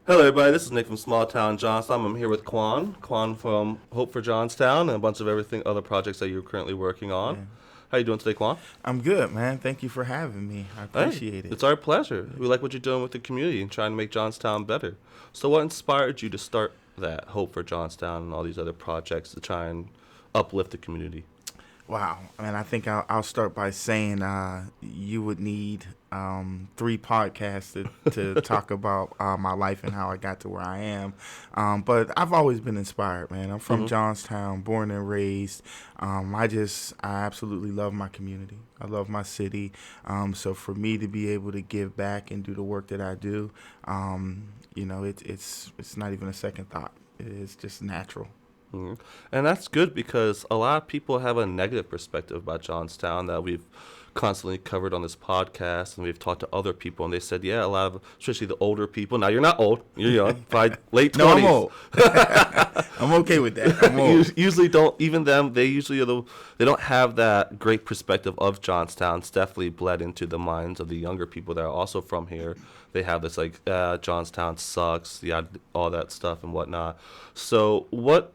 Hello, everybody. This is Nick from Small Town Johnstown. I'm here with Quan. Quan from Hope for Johnstown and a bunch of everything, other projects that you're currently working on. Yeah. How you doing today, Quan? I'm good, man. Thank you for having me. I Hey, appreciate it. it's our pleasure. We like what you're doing with the community and trying to make Johnstown better. So, what inspired you to start that Hope for Johnstown and all these other projects to try and uplift the community? Wow. And I think I'll start by saying you would need three podcasts to talk about my life and how I got to where I am. But I've always been inspired, man. I'm from Johnstown, born and raised. I absolutely love my community. I love my city. So for me to be able to give back and do the work that I do, it's not even a second thought. It's just natural. And that's good because a lot of people have a negative perspective about Johnstown that we've constantly covered on this podcast, and we've talked to other people, and they said, yeah, a lot of, especially the older people. Now, you're not old. You're young, probably late 20s. No, I'm old. I'm okay with that. I'm old. Usually don't, even them, they usually they don't have that great perspective of Johnstown. It's definitely bled into the minds of the younger people that are also from here. They have this, like, Johnstown sucks, yeah, all that stuff and whatnot. So what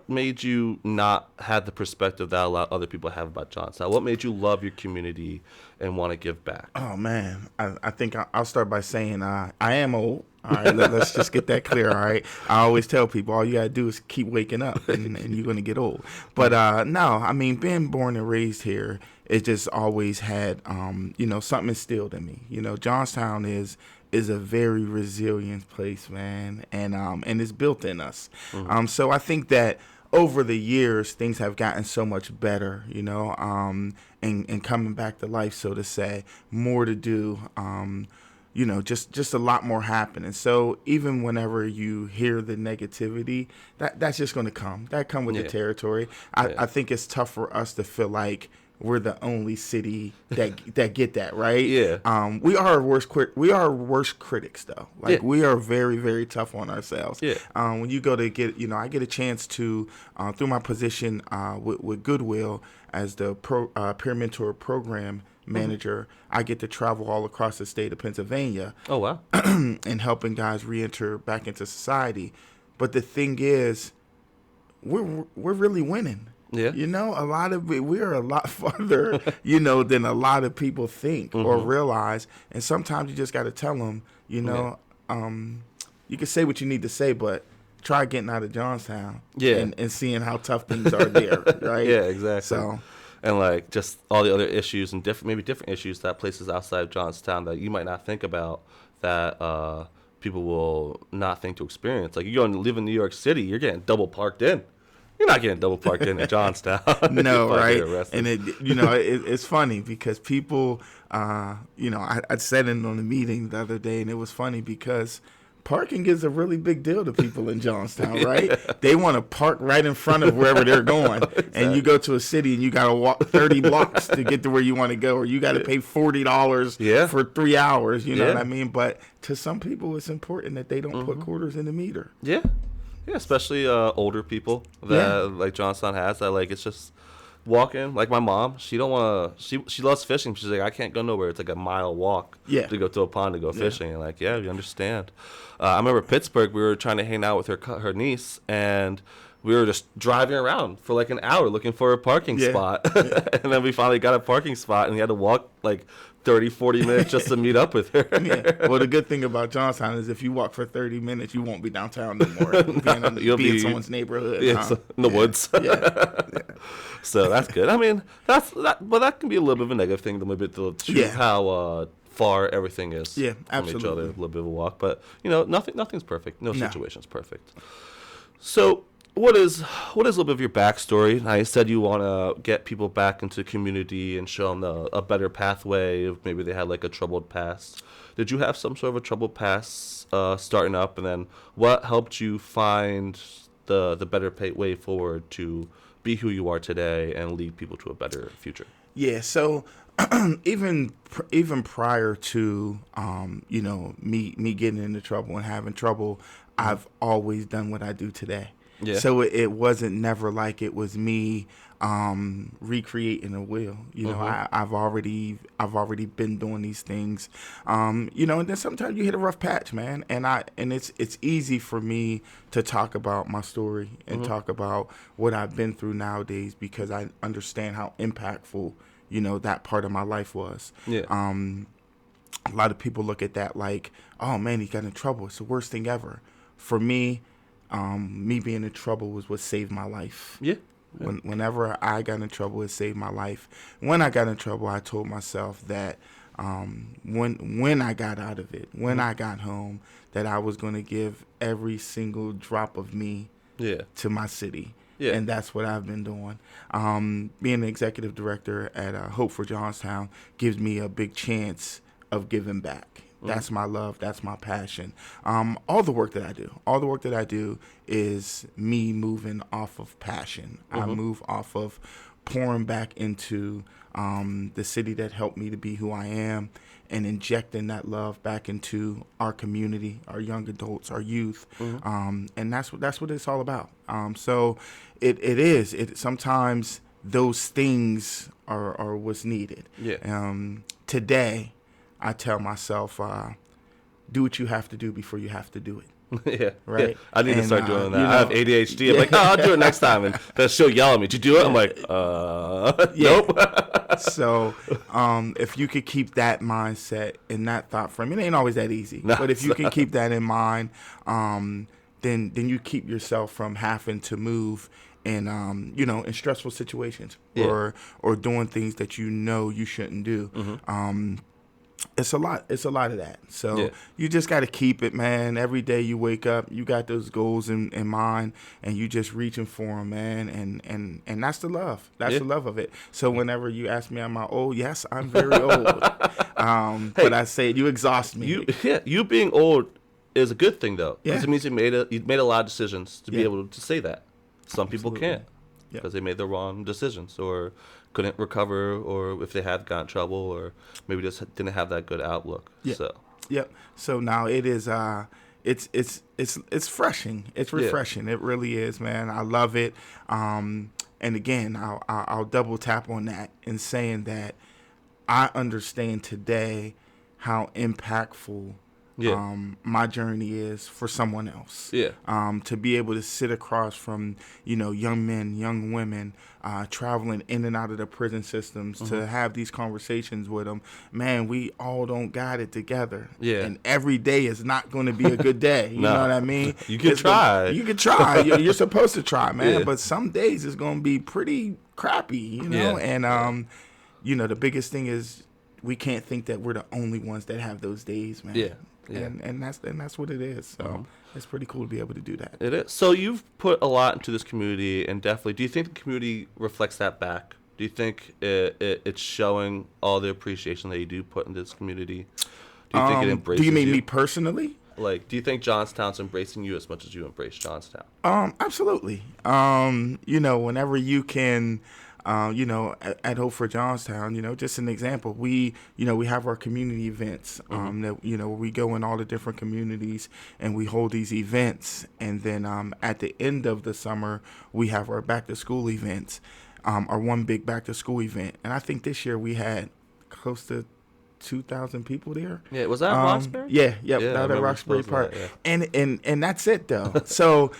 made you not have the perspective that a lot of other people have about Johnstown? What made you love your community and want to give back? Oh, man. I think I'll start by saying I am old. All right, let's just get that clear, all right? I always tell people all you got to do is keep waking up, and you're going to get old. But no, I mean, being born and raised here, it just always had, something instilled in me. Johnstown is a very resilient place, man, and it's built in us. So I think that over the years, things have gotten so much better, and coming back to life, so to say, more to do, just a lot more happening. So even whenever you hear the negativity, that's just going to come. That come with the territory. I think it's tough for us to feel like we're the only city that get that, right? Yeah. We are our worst critics, though. Like we are very, very tough on ourselves. Yeah. When you go to I get a chance to through my position with Goodwill as the peer mentor program manager, I get to travel all across the state of Pennsylvania. Oh, wow. And helping guys reenter back into society. But the thing is, we're really winning. Yeah. We are a lot farther, than a lot of people think or realize. And sometimes you just got to tell them, you can say what you need to say, but try getting out of Johnstown and seeing how tough things are there, right? Yeah, exactly. So, and like just all the other issues and different issues that places outside of Johnstown that you might not think about that people will not think to experience. Like you go and live in New York City, you're getting double parked in. You're not getting double parked in Johnstown. No, right? And it's funny because people, I said it on the meeting the other day, and it was funny because parking is a really big deal to people in Johnstown, right? They want to park right in front of wherever they're going. Exactly. And you go to a city and you got to walk 30 blocks to get to where you want to go, or you got to pay $40 for 3 hours, you know what I mean? But to some people, it's important that they don't put quarters in the meter. Yeah. Yeah, especially older people that like Johnstown has that like it's just walking. Like my mom, she don't want to. She loves fishing. She's like, I can't go nowhere. It's like a mile walk to go to a pond to go fishing. And like, yeah, we understand. I remember Pittsburgh. We were trying to hang out with her niece, and we were just driving around for like an hour looking for a parking spot. And then we finally got a parking spot, and we had to walk like 30, 40 minutes just to meet up with her. Well, the good thing about Johnstown is if you walk for 30 minutes, you won't be downtown no more. You'll be in someone's neighborhood. Yeah, in the woods. So that's good. I mean, but that can be a little bit of a negative thing, a little bit to how far everything is from each other. A little bit of a walk. But, nothing's perfect. No situation's perfect. So what is a little bit of your backstory? Now, you said you want to get people back into the community and show them a better pathway if maybe they had like a troubled past. Did you have some sort of a troubled past starting up, and then what helped you find the better way forward to be who you are today and lead people to a better future? Yeah, so even prior to me getting into trouble and having trouble, I've always done what I do today. Yeah. So it wasn't never like it was me recreating a wheel. You know, I've already been doing these things. You know, and then sometimes you hit a rough patch, man. And it's easy for me to talk about my story and talk about what I've been through nowadays because I understand how impactful, you know, that part of my life was. Yeah. A lot of people look at that like, oh man, he got in trouble. It's the worst thing ever. For me, me being in trouble was what saved my life. Yeah. Whenever I got in trouble, it saved my life. When I got in trouble, I told myself that when I got out of it, when I got home, that I was going to give every single drop of me to my city. Yeah. And that's what I've been doing. Being the executive director at Hope for Johnstown gives me a big chance of giving back. That's my love. That's my passion. All the work that I do is me moving off of passion. I move off of pouring back into the city that helped me to be who I am and injecting that love back into our community, our young adults, our youth. And that's what it's all about. So it sometimes those things are what's needed. Yeah. Today, I tell myself, do what you have to do before you have to do it. Yeah. Right. Yeah. I need to start doing that. You know, I have ADHD. I'm like, I'll do it next time. And then she'll yell at me. Did you do it? I'm like, nope. So if you could keep that mindset and that thought frame, it ain't always that easy. No, but if you can keep that in mind, then you keep yourself from having to move in you know, in stressful situations or doing things that you know you shouldn't do. It's a lot of that. So you just got to keep it, man. Every day you wake up, you got those goals in mind, and you just reaching for them, man. And that's the love. That's the love of it. So whenever you ask me, am I old? Yes, I'm very old. But I say you exhaust me. You being old is a good thing though, because it means you made a lot of decisions to be able to say that. Some people can't because they made the wrong decisions or couldn't recover, or if they had got in trouble, or maybe just didn't have that good outlook. So now it is it's freshing. It's refreshing. It really is, man. I love it. And again, I'll double tap on that in saying that I understand today how impactful my journey is for someone else. To be able to sit across from, you know, young men, young women, traveling in and out of the prison systems, to have these conversations with them. Man, we all don't got it together. And every day is not going to be a good day. You know what I mean? You can try. You can try. You're supposed to try, man. But some days it's going to be pretty crappy, you know? And, you know, the biggest thing is we can't think that we're the only ones that have those days, man. And that's what it is. So it's pretty cool to be able to do that. It is. So you've put a lot into this community, and definitely, do you think the community reflects that back? Do you think it's showing all the appreciation that you do put into this community? Do you think it embraces you? Do you mean me personally? Like, do you think Johnstown's embracing you as much as you embrace Johnstown? Absolutely. You know, whenever you can. You know, at Hope for Johnstown, you know, just an example, we have our community events, that, you know, we go in all the different communities and we hold these events. And then at the end of the summer, we have our back to school events, our one big back to school event. And I think this year we had close to 2,000 people there. Yeah, was that Roxbury? Yeah, that at Roxbury Park. And that's it though. So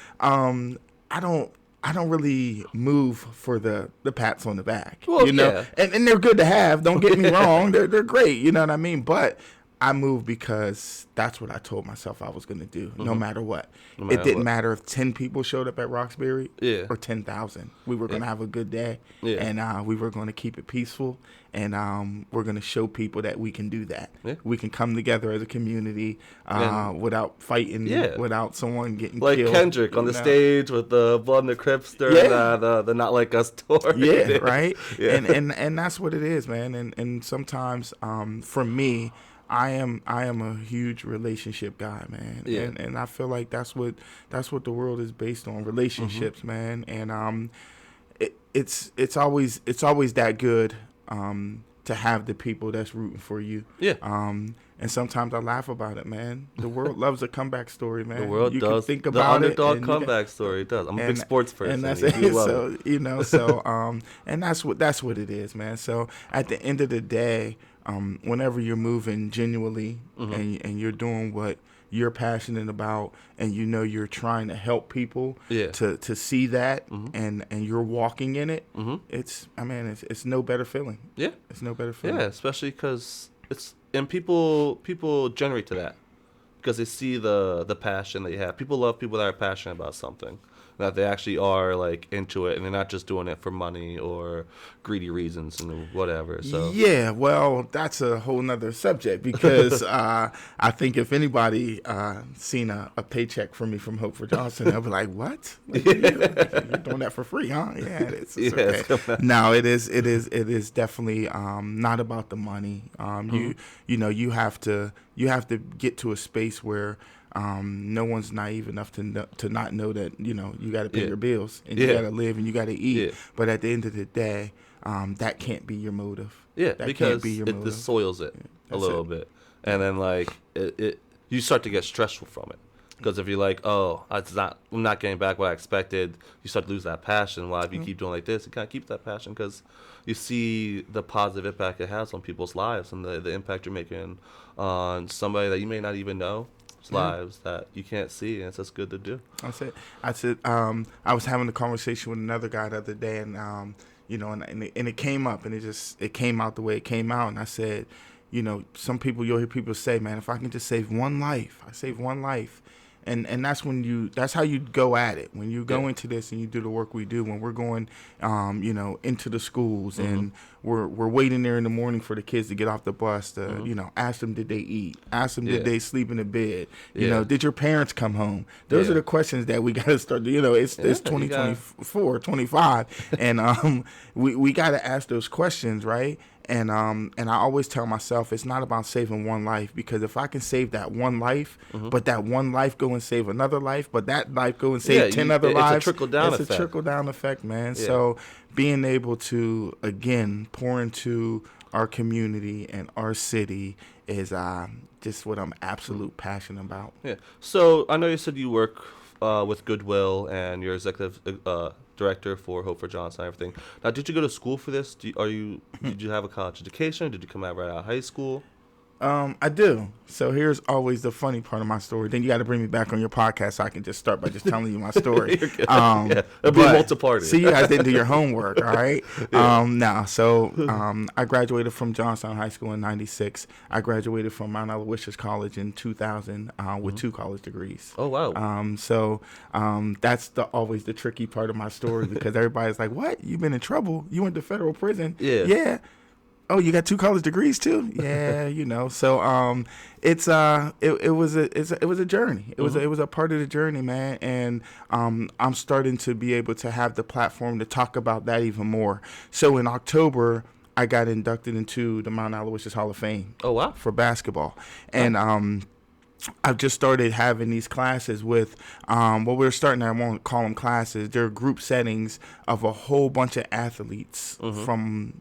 I don't really move for the pats on the back, you know, and they're good to have. Don't get me wrong. They're great. You know what I mean? But I moved because that's what I told myself I was going to do, no matter what. It didn't matter if 10 people showed up at Roxbury or 10,000. We were going to have a good day, and we were going to keep it peaceful, and we're going to show people that we can do that. We can come together as a community without fighting, without someone getting killed. Like Kendrick on the stage with the Blood and the Crips during the Not Like Us tour. Right? And that's what it is, man. And sometimes for me, I am a huge relationship guy, man. And I feel like that's what the world is based on, relationships, man. And it's always that good to have the people that's rooting for you. And And sometimes I laugh about it, man. The world loves a comeback story, man. The world does. Can think about the underdog comeback story does. I'm a big sports person. And that's it. So, and that's what it is, man. So at the end of the day, whenever you're moving genuinely and you're doing what you're passionate about, and you're trying to help people to see that, and you're walking in it, it's no better feeling. Yeah, it's no better feeling. Yeah, especially because people generate to that because they see the passion that you have. People love people that are passionate about something, that they actually are like into it, and they're not just doing it for money or greedy reasons and whatever. So yeah, well, that's a whole nother subject because I think if anybody seen a paycheck from me from Hope for Johnstown, they'll be like, "What? Like, you're doing that for free, huh?" Yeah, it's okay. No, it is definitely not about the money. You have to get to a space where no one's naive enough to not know that you got to pay your bills and you got to live and you got to eat. Yeah. But at the end of the day, that can't be your motive. Yeah, that because can't be your motive. It soils it a little bit, and then like you start to get stressful from it. Because if you're like, I'm not getting back what I expected, you start to lose that passion. Well, if you keep doing like this, you can't keep that passion because you see the positive impact it has on people's lives and the impact you're making on somebody that you may not even know. Lives that you can't see, and it's just good to do. That's it. I was having a conversation with another guy the other day, and and it came up, and it came out the way it came out, and I said, some people, you'll hear people say, man, if I can just save one life, I save one life. And that's how you go at it. When you go into this and you do the work we do, when we're going, into the schools and we're waiting there in the morning for the kids to get off the bus to, ask them, did they eat? Ask them, did they sleep in the bed? Did your parents come home? Those are the questions that we got to start, it's 2024, 25. And we got to ask those questions, right? And I always tell myself it's not about saving one life, because if I can save that one life, but that one life go and save another life, but that life go and save 10 other lives, it's a trickle-down effect. It's a trickle-down effect, man. Yeah. So being able to, again, pour into our community and our city is just what I'm absolute passionate about. Yeah. So I know you said you work with Goodwill and you're executive director for Hope for Johnstown and everything. Now, did you go to school for this? Did you have a college education? Did you come out right out of high school? I do. So here's always the funny part of my story. Then you got to bring me back on your podcast so I can just start by just telling you my story. It'll be multi-party. See, you guys didn't do your homework, all right? I graduated from Johnstown High School in '96. I graduated from Mount Aloysius College in 2000 with 2 college degrees. Oh, wow. That's always the tricky part of my story, because everybody's like, what? You've been in trouble? You went to federal prison? Yeah. Oh, you got 2 college degrees too? Yeah, So it was a journey. It was a part of the journey, man. And I'm starting to be able to have the platform to talk about that even more. So in October, I got inducted into the Mount Aloysius Hall of Fame. Oh, wow. For basketball. And I've just started having these classes with we're starting, I won't call them classes, they're group settings of a whole bunch of athletes from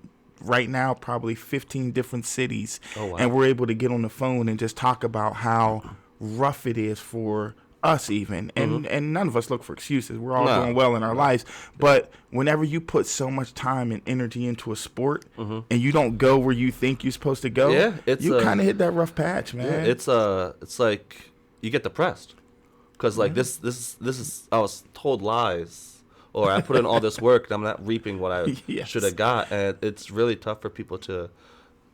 right now probably 15 different cities. Oh, wow. And we're able to get on the phone and just talk about how rough it is for us even. And none of us look for excuses. We're all doing well in our lives. But whenever you put so much time and energy into a sport and you don't go where you think you're supposed to go, you kind of hit that rough patch, man. Yeah, it's like you get depressed because like this is I was told lies. Or I put in all this work and I'm not reaping what I should have got. And it's really tough for people to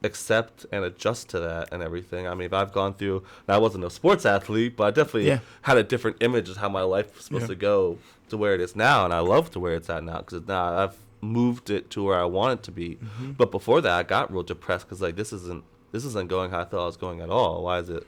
accept and adjust to that and everything. I mean, if I've gone through, now I wasn't a sports athlete, but I definitely had a different image of how my life was supposed to go to where it is now. And I love to where it's at now because now I've moved it to where I want it to be. But before that, I got real depressed because like this isn't going how I thought I was going at all. Why is it?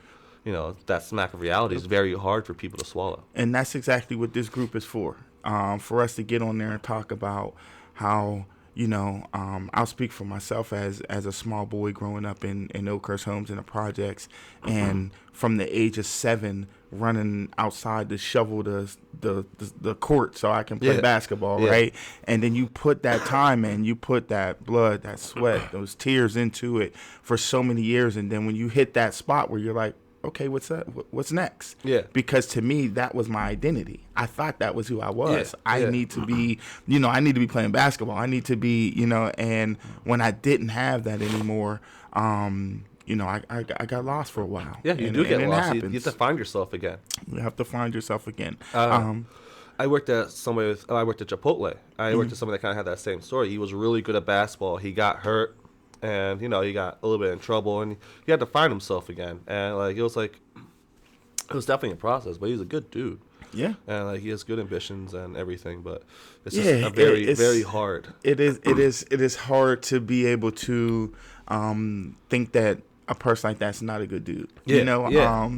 That smack of reality is very hard for people to swallow. And that's exactly what this group is for us to get on there and talk about how, I'll speak for myself as a small boy growing up in Oakhurst Homes in the projects, and from the age of 7 running outside to shovel the court so I can play basketball, right? And then you put that time in, you put that blood, that sweat, those tears into it for so many years, and then when you hit that spot where you're like, okay, what's that? What's next? Yeah. Because to me, that was my identity. I thought that was who I was. Yeah. I need to be, I need to be playing basketball. I need to be, and when I didn't have that anymore, I got lost for a while. Yeah, you do get lost. You have to find yourself again. You have to find yourself again. I worked at Chipotle. I worked at somebody that kind of had that same story. He was really good at basketball. He got hurt. And, he got a little bit in trouble, and he had to find himself again. And, it was definitely a process, but he's a good dude. Yeah. And, he has good ambitions and everything, but it's just very hard. It is hard to be able to think that a person like that's not a good dude. Yeah.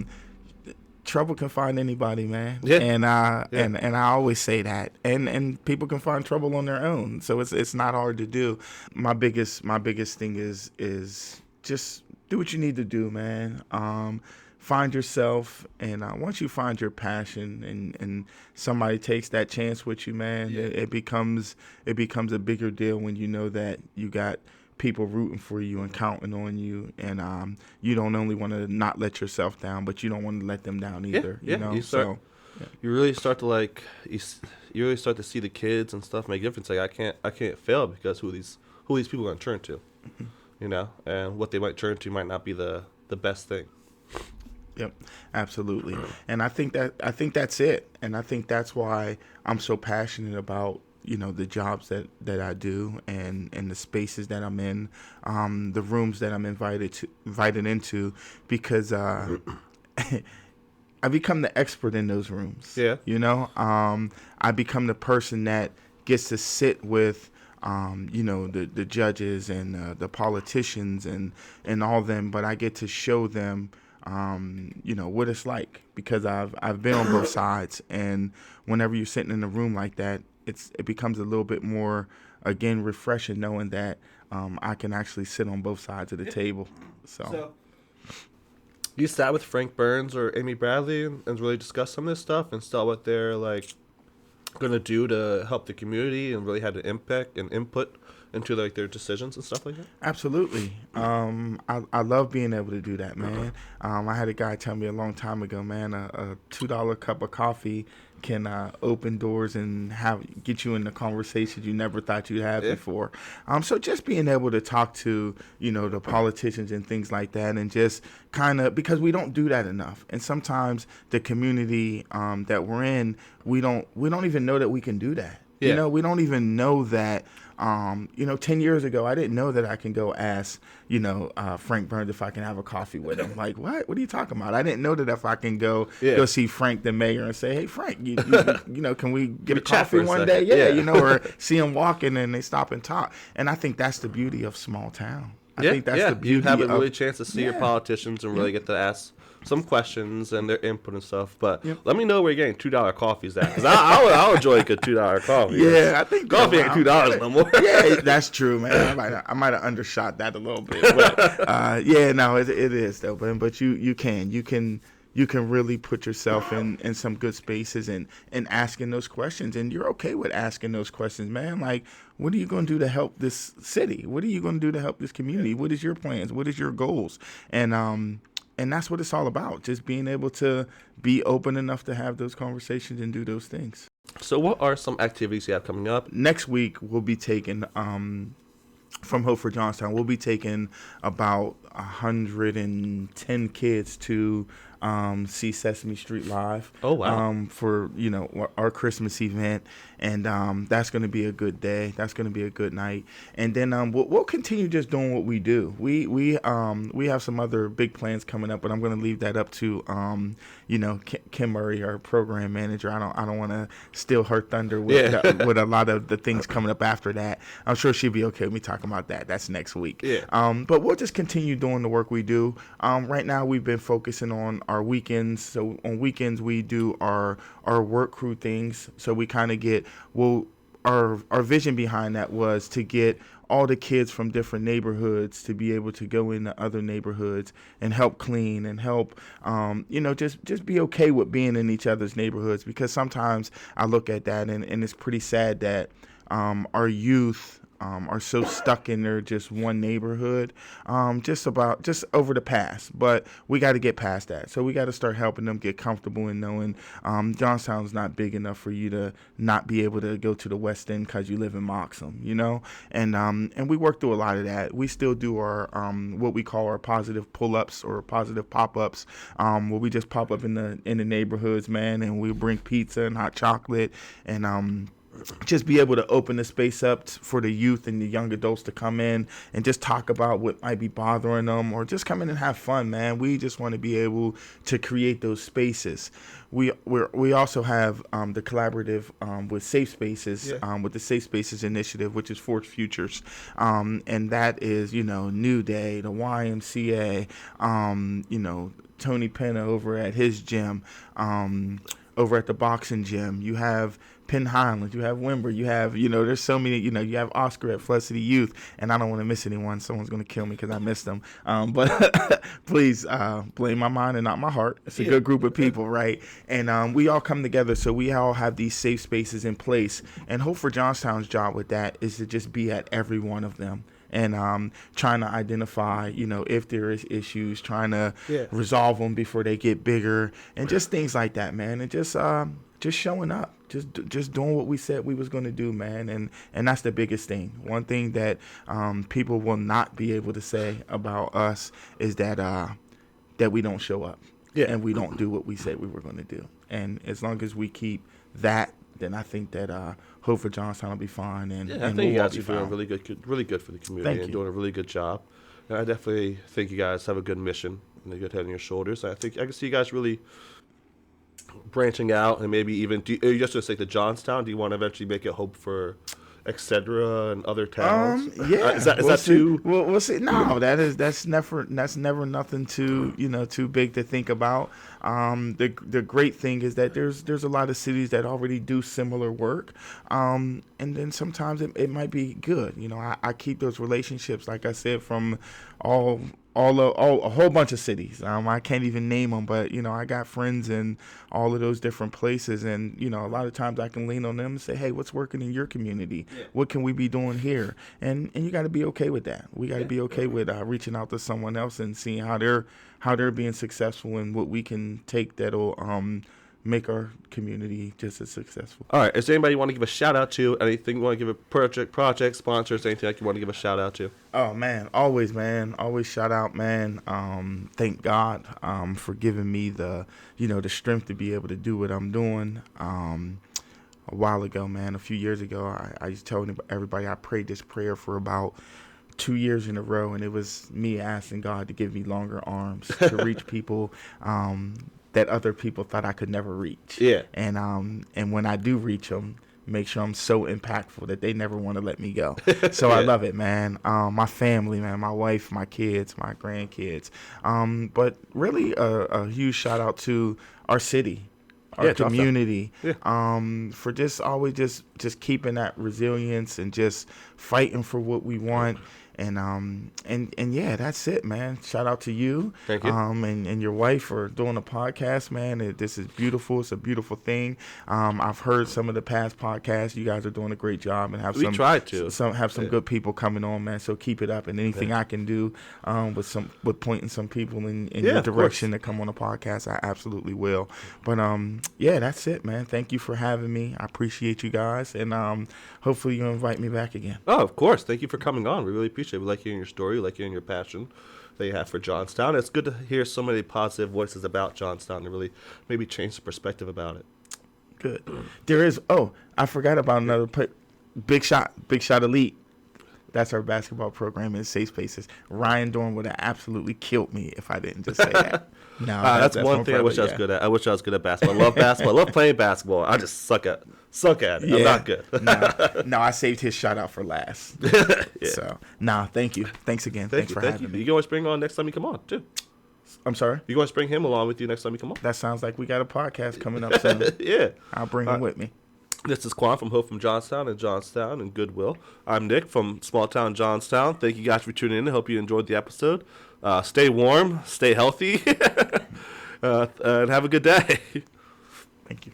Trouble can find anybody, man. Yeah. And I always say that. And people can find trouble on their own. So it's not hard to do. My biggest thing is just do what you need to do, man. Find yourself, and once you find your passion and somebody takes that chance with you, man, it becomes a bigger deal when you know that you got people rooting for you and counting on you, and you don't only want to not let yourself down, but you don't want to let them down either. You really start to you really start to see the kids and stuff make a difference. I can't fail because who these people are going to turn to, and what they might turn to might not be the best thing. Yep, absolutely. And I think that's it, and I think that's why I'm so passionate about the jobs that I do and the spaces that I'm in, the rooms that I'm invited into, because I become the expert in those rooms. Yeah. I become the person that gets to sit with the judges and the politicians and all them, but I get to show them what it's like, because I've been on both sides, and whenever you're sitting in a room like that, it becomes a little bit more, again, refreshing knowing that I can actually sit on both sides of the table. So you sat with Frank Burns or Amy Bradley and really discussed some of this stuff and saw what they're going to do to help the community and really had an impact and input into their decisions and stuff like that? Absolutely. I love being able to do that, man. I had a guy tell me a long time ago, man, a $2 cup of coffee can open doors and get you in the conversations you never thought you'd have before. So just being able to talk to, the politicians and things like that, and just kind of, because we don't do that enough. And sometimes the community that we're in, we don't even know that we can do that. Yeah. We don't even know that. 10 years ago, I didn't know that I can go ask, Frank Burns if I can have a coffee with him. Like, what? What are you talking about? I didn't know that if I can go see Frank, the mayor, and say, hey, Frank, can we get a coffee one day? Yeah, or see him walking and they stop and talk. And I think that's the beauty of small town. I think that's the beauty. You have a really chance to see your politicians and really get to ask some questions and their input and stuff. But let me know where you're getting $2 coffees at, because I'll enjoy a good $2 coffee. Yeah, I think coffee ain't $2 no more. Yeah, that's true, man. I might have undershot that a little bit. But, it is though. But you can really put yourself in some good spaces and asking those questions, and you're okay with asking those questions, man. Like, what are you going to do to help this city? What are you going to do to help this community? What is your plans? What is your goals? And that's what it's all about, just being able to be open enough to have those conversations and do those things. So what are some activities you have coming up? Next week, we'll be taking, from Hope for Johnstown, we'll be taking about 110 kids to see Sesame Street live. Oh, wow. For, our Christmas event. And that's going to be a good day. That's going to be a good night. And then we'll continue just doing what we do. We have some other big plans coming up, but I'm going to leave that up to Kim Murray, our program manager. I don't want to steal her thunder with a lot of the things coming up after that. I'm sure she'll be okay with me talking about that. That's next week. Yeah. But we'll just continue doing the work we do. Right now we've been focusing on our weekends. So on weekends we do our work crew things. So we kind of get our vision behind that was to get all the kids from different neighborhoods to be able to go into other neighborhoods and help clean and help, just be okay with being in each other's neighborhoods, because sometimes I look at that and it's pretty sad that our youth are so stuck in their just one neighborhood, just over the past. But we got to get past that. So we got to start helping them get comfortable and knowing Johnstown's not big enough for you to not be able to go to the West End because you live in Moxham, And we work through a lot of that. We still do our what we call our positive pull-ups or positive pop-ups, where we just pop up in the neighborhoods, man, and we bring pizza and hot chocolate and just be able to open the space up for the youth and the young adults to come in and just talk about what might be bothering them, or just come in and have fun, man. We just want to be able to create those spaces. We also have the collaborative with Safe Spaces, with the Safe Spaces initiative, which is Forge Futures, and that is New Day, the YMCA, Tony Penna over at his gym, over at the boxing gym. You have Penn Highlands, you have Wimber, you have, there's so many, you have Oscar at Flood City Youth, and I don't want to miss anyone. Someone's going to kill me because I missed them. But please blame my mind and not my heart. It's a good group of people, right? And we all come together, so we all have these safe spaces in place. And Hope for Johnstown's job with that is to just be at every one of them. And trying to identify, if there is issues, trying to resolve them before they get bigger, and just things like that, man. And just showing up, just doing what we said we was going to do, man. And that's the biggest thing. One thing that people will not be able to say about us is that we don't show up, and we don't do what we said we were going to do. And as long as we keep that, then I think that Hope for Johnstown will be fine. And I think you guys are doing really good for the community and doing a really good job. And I definitely think you guys have a good mission and a good head on your shoulders. I think I can see you guys really branching out, and maybe even, are you just going to stick to Johnstown? Do you want to eventually make it Hope for etc. and other towns? Is that too? We'll see. No, that's never nothing too big to think about. The great thing is that there's a lot of cities that already do similar work, and then sometimes it might be good. I keep those relationships, like I said, from a whole bunch of cities. I can't even name them, but I got friends in all of those different places, and a lot of times I can lean on them and say, hey, what's working in your community? What can we be doing here? And you got to be okay with that. We got to be okay with reaching out to someone else and seeing how they're being successful, and what we can take that'll make our community just as successful. All right. Is there anybody you want to give a shout out to? Anything you want to give a project sponsors? Anything like you want to give a shout out to? Oh man, always shout out, man. Thank God for giving me the the strength to be able to do what I'm doing. A while ago, man, a few years ago, I used to tell everybody I prayed this prayer for about 2 years in a row, and it was me asking God to give me longer arms to reach people that other people thought I could never reach. Yeah. And when I do reach them, make sure I'm so impactful that they never want to let me go. So I love it, man. My family, man, my wife, my kids, my grandkids. But really a huge shout out to our city, our community, for just always just keeping that resilience and just fighting for what we want. And yeah, that's it, man. Shout out to you. Thank you. And your wife for doing a podcast, man. This is beautiful. It's a beautiful thing. I've heard some of the past podcasts. You guys are doing a great job, and we tried to have some good people coming on, man. So keep it up. And anything I can do with pointing some people in your direction to come on a podcast, I absolutely will. But yeah, that's it, man. Thank you for having me. I appreciate you guys, and hopefully you invite me back again. Oh, of course. Thank you for coming on. We really appreciate it. We like hearing your story. We like hearing your passion that you have for Johnstown. It's good to hear so many positive voices about Johnstown to really maybe change the perspective about it. Good. There is, I forgot about another Big Shot Elite. That's our basketball program in Safe Spaces. Ryan Dorn would have absolutely killed me if I didn't just say that. No, that's one thing I wish I was good at. I wish I was good at basketball. I love basketball. I love playing basketball. I just suck at it. Yeah. I'm not good. No, I saved his shout out for last. So, thank you. Thanks again. Thanks for having me. You can always bring on next time you come on, too. I'm sorry? You going to bring him along with you next time you come on? That sounds like we got a podcast coming up soon. Yeah. I'll bring him with me. This is Quan from Hope from Johnstown and Goodwill. I'm Nick from small town Johnstown. Thank you guys for tuning in. I hope you enjoyed the episode. Stay warm, stay healthy, and have a good day. Thank you.